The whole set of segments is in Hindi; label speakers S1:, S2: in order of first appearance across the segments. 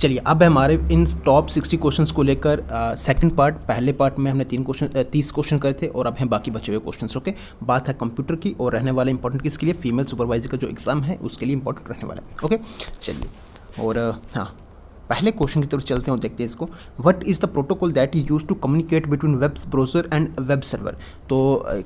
S1: चलिए अब हमारे इन टॉप 60 क्वेश्चंस को लेकर सेकंड पार्ट, पहले पार्ट में हमने 30 क्वेश्चन करे थे और अब हैं बाकी बचे हुए क्वेश्चंस। ओके, बात है कंप्यूटर की और रहने वाला इंपॉर्टेंट किसके लिए, फीमेल सुपरवाइजर का जो एग्जाम है उसके लिए इंपॉर्टेंट रहने वाला है। ओके चलिए, और हाँ पहले क्वेश्चन की तरफ चलते हैं और देखते हैं इसको। What is the protocol that is use to communicate between web browser and web server. तो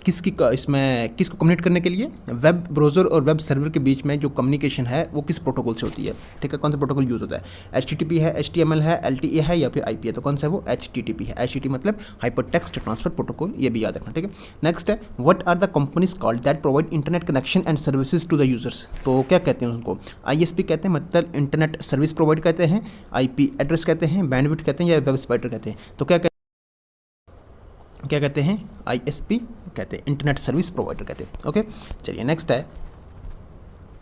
S1: इसमें किसको कम्युनिकेट करने के लिए, वेब ब्राउज़र और वेब सर्वर के बीच में जो कम्युनिकेशन है वो किस प्रोटोकॉल से होती है। ठीक है, कौन सा प्रोटोकॉल यूज़ होता है, HTTP है, HTML है, LTE है या फिर IP है। तो कौन सा है वो, HTTP है। HTTP मतलब हाइपर टेक्स्ट ट्रांसफर प्रोटोकॉल, ये भी याद रखना। ठीक है, नेक्स्ट है what are the companies called that provide internet connection and services to the users. तो क्या कहते हैं उनको, ISP कहते हैं, मतलब इंटरनेट सर्विस प्रोवाइड कहते हैं, IP एड्रेस कहते हैं, बैंडविड्थ कहते हैं या वेब स्पाइडर कहते हैं। तो क्या कहते हैं, ISP कहते हैं, इंटरनेट सर्विस प्रोवाइडर कहते हैं। ओके चलिए, नेक्स्ट है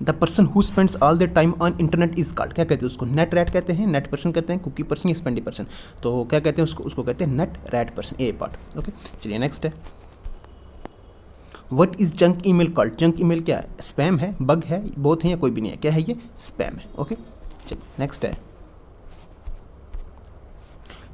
S1: the person who spends all the time on internet is called. क्या कहते हैं उसको, नेट रैट कहते हैं, नेट पर्सन कहते हैं, कुकी पर्सन या स्पेंडी पर्सन। तो क्या कहते हैं उसको कहते हैं नेट रैट पर्सन, ए पार्ट। ओके चलिए, नेक्स्ट है what is junk email called. Junk email क्या है, स्पैम है, बग है, बोथ है या कोई भी नहीं है, क्या है ये, स्पैम है। ओके चलिए, नेक्स्ट है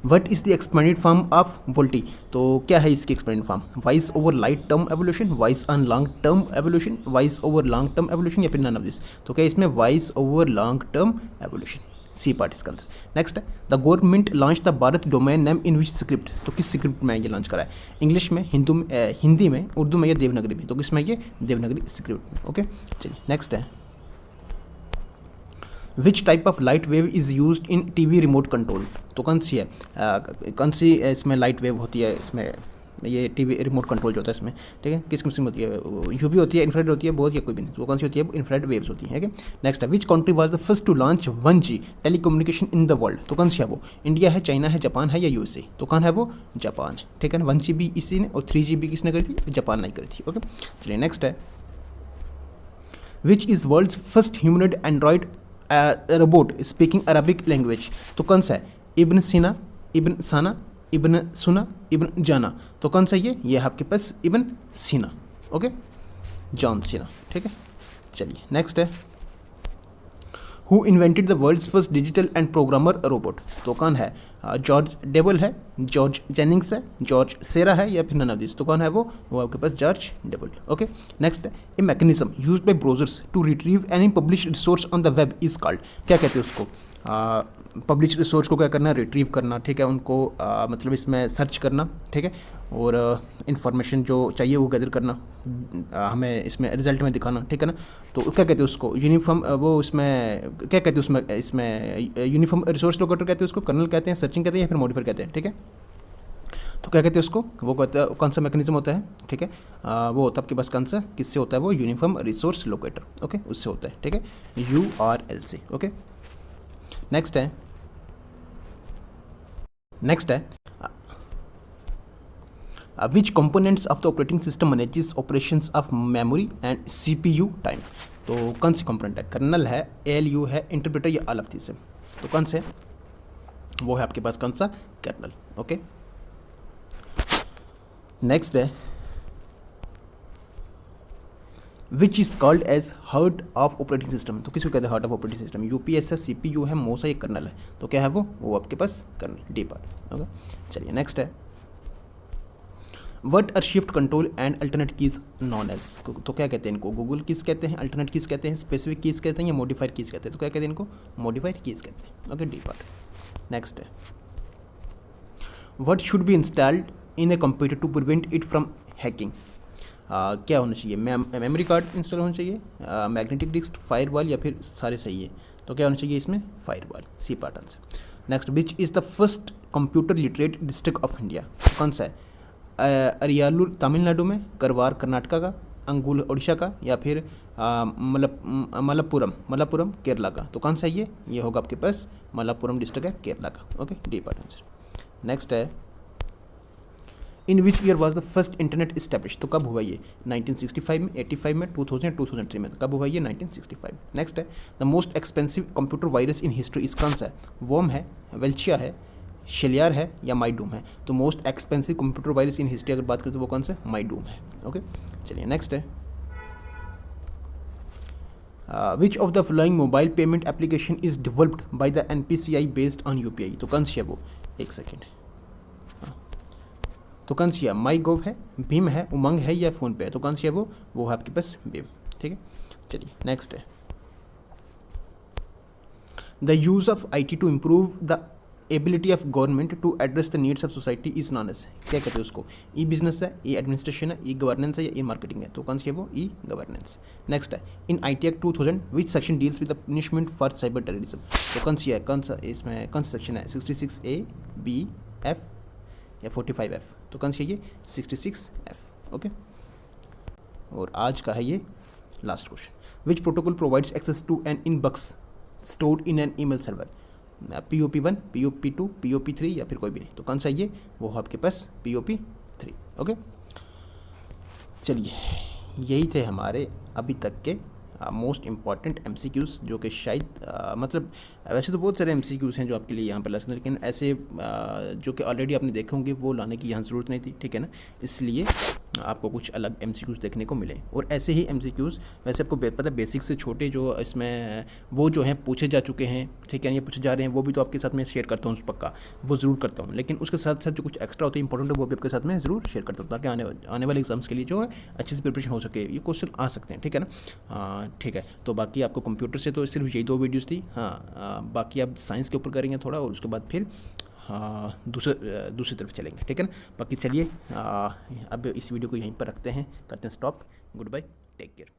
S1: what is the expanded form of VoLTE. तो क्या है इसकी expanded form, voice over light term evolution, voice on long term evolution, voice over long term evolution या फिर नन ऑफ दिस। तो क्या इसमें voice over long term evolution, C part इसका आंसर। नेक्स्ट है the government launch the Bharat domain name in which script. तो किस स्क्रिप्ट में ये लॉन्च करा है, इंग्लिश में, हिंदी में, उर्दू में या देवनागरी में। तो किसमें, ये देवनागरी स्क्रिप्ट में। ओके चलिए, नेक्स्ट है which type of light wave is use in TV remote control. तो कौन सी है, कौन सी इसमें लाइट वेव होती है, इसमें ये TV रिमोट कंट्रोल जो होता है इसमें। ठीक है, किस किस्म होती है, UV होती है, इंफ्रारेड होती है, बहुत या कोई भी नहीं। तो कौन सी होती है, इंफ्रारेड वेव्स होती है। नेक्स्ट है which country was the first to launch 1G telecommunication in the world. तो कौन सी है वो, इंडिया है, चाइना है, जापान है या USA। तो कौन है वो, जापान है। ठीक है ना, 1G भी इसी ने और 3G किसने करी थी, जापान ने करी थी। ओके चलिए, नेक्स्ट है which is world's first humanoid android robot speaking Arabic language. तो कौन सा है, इब्न सीना, इब्न साना, इब्न सुना, इब्न जाना। तो कौन सा ये है आपके पास इब्न सीना। Okay, John Cena. ठीक है चलिए, नेक्स्ट है who invented the world's first digital and programmer robot. तो कौन है, जॉर्ज डेबल है, जॉर्ज जेनिंग्स है, जॉर्ज सेरा है या फिर नन ऑफ दिस। तो कौन है वो आपके पास जॉर्ज डेबल। ओके नेक्स्ट है a mechanism used by browsers to retrieve any publish resource on the web is called. क्या कहते हैं उसको, पब्लिश रिसोर्स को क्या करना, रिट्रीव करना। ठीक है, उनको मतलब इसमें सर्च करना। ठीक है, और इन्फॉर्मेशन जो चाहिए वो गैदर करना, हमें इसमें रिजल्ट में दिखाना। ठीक है ना, तो क्या कहते हैं उसको, यूनिफॉर्म, वो इसमें क्या कहते हैं इसमें यूनिफॉर्म रिसोर्स लोकेटर कहते हैं उसको, कर्नल कहते हैं, सर्चिंग कहते हैं या फिर मॉडिफायर कहते हैं। ठीक है, तो क्या कहते हैं उसको, वो कहते हैं कौन सा मैकेनिज्म होता है। ठीक है, वो होता है आपके पास कौन सा, किससे होता है वो, यूनिफॉर्म रिसोर्स लोकेटर। ओके, उससे होता है। ठीक है, URL से। ओके नेक्स्ट है which components of the operating system manages operations of memory and CPU time. तो कौन सी कंपोनेंट है, कर्नल है, ALU है, इंटरप्रेटर या ऑल ऑफ दिस है। तो कौन से, वो है आपके पास कौन सा, कर्नल। ओके नेक्स्ट है which is called as heart of operating system. तो किसको कहते हैं heart of operating system, UPS है, CPU है, मोसा या कर्नल है। तो क्या है वो आपके पास कर्नल, डी पार्ट। ओके चलिए, नेक्स्ट है what are shift control and alternate keys known as. तो क्या कहते हैं इनको, गूगल कीज कहते हैं, अल्टरनेट कीज कहते हैं, स्पेसिफिक कीज कहते हैं या मॉडिफायर कीज कहते हैं। तो क्या कहते हैं इनको, मॉडिफायर कीज कहते हैं। Okay D part. नेक्स्ट है what should be installed in a computer to prevent it from hacking. क्या होना चाहिए, मेमोरी कार्ड इंस्टॉल होना चाहिए, मैग्नेटिक डिस्क, फायरवॉल या फिर सारे सही है। तो क्या होना चाहिए इसमें, firewall, C part answer. Next which is the first computer literate district of India. कौन सा है, अरियालूर तमिलनाडु में, करवार कर्नाटका का, अंगुल उड़ीसा का या फिर मलप्पुरम केरला का। तो कौन सा ये होगा आपके पास मलप्पुरम डिस्ट्रिक्ट है, केरला का। Okay D part answer. Next है in which year was the first internet establish. तो कब हुआ ये, 1965 में, 85 में, 2000, 2003 में। तो कब हुआ ये, 1965। नेक्स्ट है the most expensive computer virus in history इस कौन सा है, वॉर्म है, वेल्चिया है, शेलियर है या माइडूम है। तो most expensive computer virus in history अगर बात करें तो वो कौन सा, माइडूम है। ओके चलिए, नेक्स्ट है which of the following mobile payment application is developed by the NPCI based on UPI। तो कौन सी है वो, एक सेकेंड, तो कौन सी है, माई गोव है, भीम है, उमंग है या फ़ोन पे है। तो कौन सी है वो है आपके पास भीम। ठीक है, चलिए नेक्स्ट है, the use of IT to improve the ability of government to address the needs of society is known as, क्या कहते हैं उसको, ई बिजनेस है, ई एडमिनिस्ट्रेशन है, ई गवर्नेंस है या ई मार्केटिंग है। तो कौन सी है वो, ई गवर्नेंस। नेक्स्ट है, इन IT act 2000 which section deals with the punishment for cyber terrorism. तो कौन सी है, कौन सा इसमें कौन सा सेक्शन है, 66A, B, F या 45F। तो कौन सी है ये, 66F। ओके, और आज का है ये last question, which protocol provides access to an inbox stored in an email server, POP1, POP2, POP3 या फिर कोई भी नहीं। तो कौन सा ये, वो आपके पास POP3। ओके, चलिए यही थे हमारे अभी तक के मोस्ट इम्पॉर्टेंट MCQs, जो कि शायद मतलब वैसे तो बहुत सारे MCQs हैं जो आपके लिए यहाँ पर लेसन, लेकिन ऐसे जो कि ऑलरेडी आपने देखे होंगे वो लाने की यहाँ ज़रूरत नहीं थी। ठीक है ना, इसलिए आपको कुछ अलग MCQs देखने को मिले। और ऐसे ही MCQs वैसे आपको पता है बेसिक से छोटे जो इसमें वो जो हैं पूछे जा चुके हैं, ठीक है, ये पूछे जा रहे हैं, वो भी तो आपके साथ में शेयर करता हूँ पक्का, वो ज़रूर करता हूँ। लेकिन उसके साथ साथ जो कुछ एक्स्ट्रा होते हैं इंपॉर्टेंट है वो भी आपके साथ में ज़रूर शेयर करता हूँ, ताकि आने वाले एग्जाम्स के लिए जो है अच्छे से प्रिपरेशन हो सके, ये क्वेश्चन आ सकते हैं। ठीक है ना, ठीक है। तो बाकी आपको कंप्यूटर से तो सिर्फ यही 2 वीडियोज़ थी। हाँ, बाकी आप साइंस के ऊपर करेंगे थोड़ा, और उसके बाद फिर दूसरी तरफ चलेंगे। ठीक है ना, बाकी चलिए अब इस वीडियो को यहीं पर रखते हैं, करते हैं stop. Goodbye, take care.